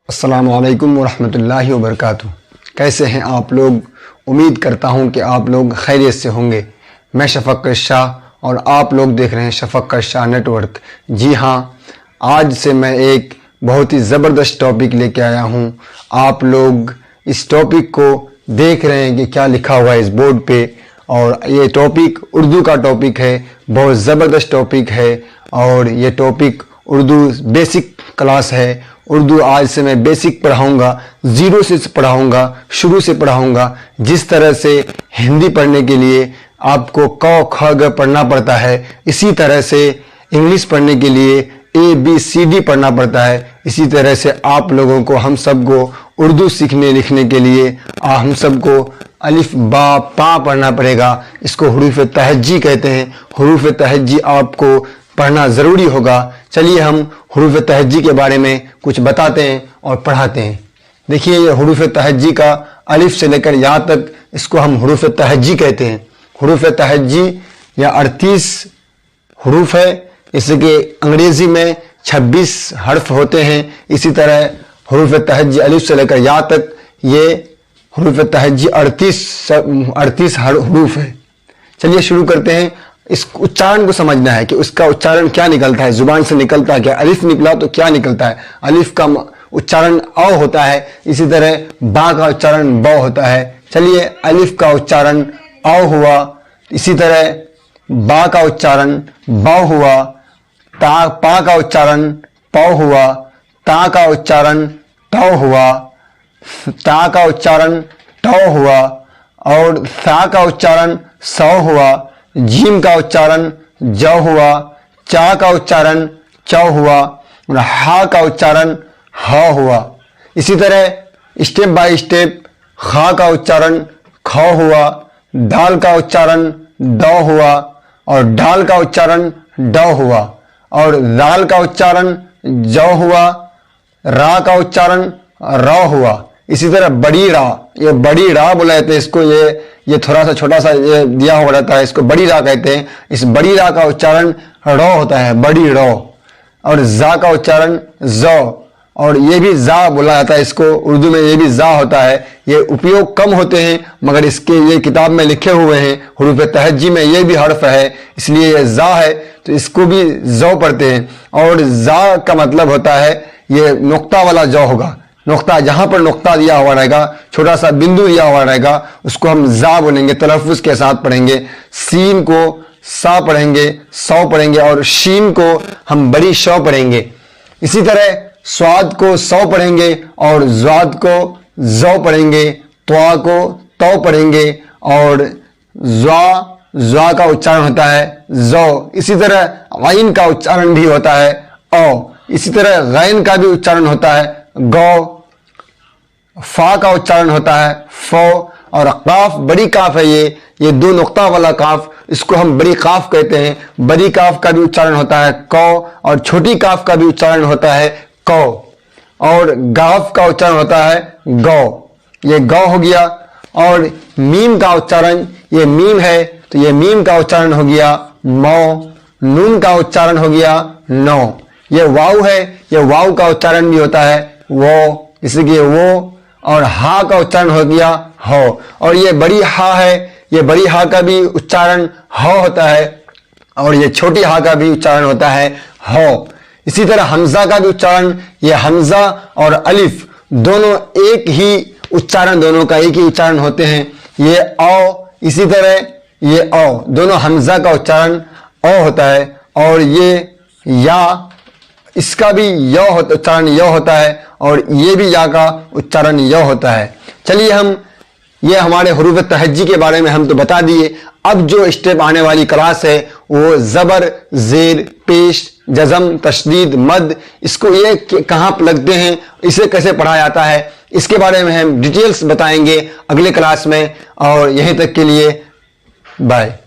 अस्सलामु अलैकुम वरहमतुल्लाहि वबरकातुहू। कैसे हैं आप लोग? उम्मीद करता हूं कि आप लोग खैरियत से होंगे। मैं शफ़क़त शाह और आप लोग देख रहे हैं शफ़क़त शाह नेटवर्क। जी हाँ, आज से मैं एक बहुत ही ज़बरदस्त टॉपिक लेके आया हूं। आप लोग इस टॉपिक को देख रहे हैं कि क्या लिखा हुआ है इस बोर्ड पे, और ये टॉपिक उर्दू का टॉपिक है। बहुत ज़बरदस्त टॉपिक है और ये टॉपिक उर्दू बेसिक क्लास है। उर्दू आज से मैं बेसिक पढ़ाऊँगा, ज़ीरो से पढ़ाऊँगा, शुरू से पढ़ाऊँगा। जिस तरह से हिंदी पढ़ने के लिए आपको क ख ग पढ़ना पड़ता है, इसी तरह से इंग्लिश पढ़ने के लिए ABCD पढ़ना पड़ता है। इसी तरह से आप लोगों को, हम सबको उर्दू सीखने लिखने के लिए हम सबको अलिफ बा पा पढ़ना पड़ेगा। इसको हुरूफ तहज्जी कहते हैं। हुरूफ तहज्जी आपको पढ़ना ज़रूरी होगा। चलिए हम हुरूफ तहज्जी के बारे में कुछ बताते हैं और पढ़ाते हैं। देखिए, ये हुरूफ तहज्जी का अलिफ से लेकर या तक, इसको हम हुरूफ तहज्जी कहते हैं। हुरूफ तहज्जी या 38 हुरूफ है। जैसे कि अंग्रेज़ी में 26 हर्फ होते हैं, इसी तरह हुरूफ तहज्जी अलिफ से लेकर या तक ये हुरूफ तहज्जी 38 हुरूफ है। चलिए शुरू करते हैं। इस उच्चारण को समझना है कि उसका उच्चारण क्या निकलता है, जुबान से निकलता है क्या। अलिफ निकला तो क्या निकलता है। अलिफ का उच्चारण औ होता है, इसी तरह बा का उच्चारण बौ होता है। चलिए, अलिफ का उच्चारण औ हुआ, इसी तरह बा का उच्चारण बौ हुआ, पा का उच्चारण पौ हुआ, ता का उच्चारण टौ हुआ, ता का उच्चारण टौ हुआ, और सा का उच्चारण सौ हुआ, जीम का उच्चारण जौ हुआ, चा का उच्चारण चौ हुआ, और हा का उच्चारण ह हुआ। इसी तरह स्टेप बाय स्टेप खा का उच्चारण ख हुआ, दाल का उच्चारण दौ हुआ, और ढाल का उच्चारण डौ हुआ, और दाल का उच्चारण जौ हुआ, रा का उच्चारण रौ हुआ। इसी तरह बड़ी रा, ये बड़ी रा बोला जाता है इसको। ये थोड़ा सा छोटा सा ये दिया हुआ रहता है, इसको बड़ी रा कहते हैं। इस बड़ी रा का उच्चारण रौ होता है, बड़ी रौ, और जा का उच्चारण जौ, और ये भी जा बोला जाता है इसको। उर्दू में ये भी जा होता है। ये उपयोग कम होते हैं, मगर इसके ये किताब में लिखे हुए हैं। हुरूफ तहज्जी में ये भी हर्फ है, इसलिए ये जा है, तो इसको भी जौ पढ़ते हैं। और जा का मतलब होता है, ये नुक्ता वाला जौ होगा। नुक्ता, जहां पर नुक्ता दिया हुआ रहेगा, छोटा सा बिंदु दिया हुआ रहेगा, उसको हम जा बोलेंगे, तलफ़ुज़ के साथ पढ़ेंगे। सीन को सा पढ़ेंगे, सौ पढ़ेंगे, और शीन को हम बड़ी शौ पढ़ेंगे। इसी तरह स्वाद को सौ पढ़ेंगे, और ज़्वाद को जौ पढ़ेंगे, त्वा को तौ पढ़ेंगे, और ज़्वा का उच्चारण होता है जौ। इसी तरह गैन का उच्चारण भी होता है औ। इसी तरह गैन का भी उच्चारण होता है गौ। फा का उच्चारण होता है फो, और काफ, बड़ी काफ है ये दो नुक्ता वाला काफ, इसको हम बड़ी काफ कहते हैं। बड़ी काफ का भी उच्चारण होता है कौ, और छोटी काफ का भी उच्चारण होता है कौ, और गाफ का उच्चारण होता है गौ। ये गौ हो गया। और मीम का उच्चारण, ये मीम है तो ये मीम का उच्चारण हो गया मौ। नून का उच्चारण हो गया नौ। ये वाव है, ये वाव का उच्चारण भी होता है वो, इसलिए वो। और हा का उच्चारण हो गया हो। और ये बड़ी हा है, ये बड़ी हा का भी उच्चारण हो होता है, और ये छोटी हा का भी उच्चारण होता है हो। इसी तरह हमजा का भी उच्चारण, ये हमजा और अलिफ दोनों एक ही उच्चारण, दोनों का एक ही उच्चारण होते हैं। ये औ, इसी तरह ये औ, दोनों हमजा का उच्चारण औ होता है। और ये या, इसका भी उच्चारण य होता है, और ये भी या का उच्चारण य होता है। चलिए, हम ये हमारे हुरूफ तहज्जी के बारे में हम तो बता दिए। अब जो स्टेप आने वाली क्लास है वो ज़बर, ज़ेर, पेश, जज़म, तशदीद, मद, इसको ये कहाँ लगते हैं, इसे कैसे पढ़ा जाता है, इसके बारे में हम डिटेल्स बताएंगे अगले क्लास में। और यहीं तक के लिए बाय।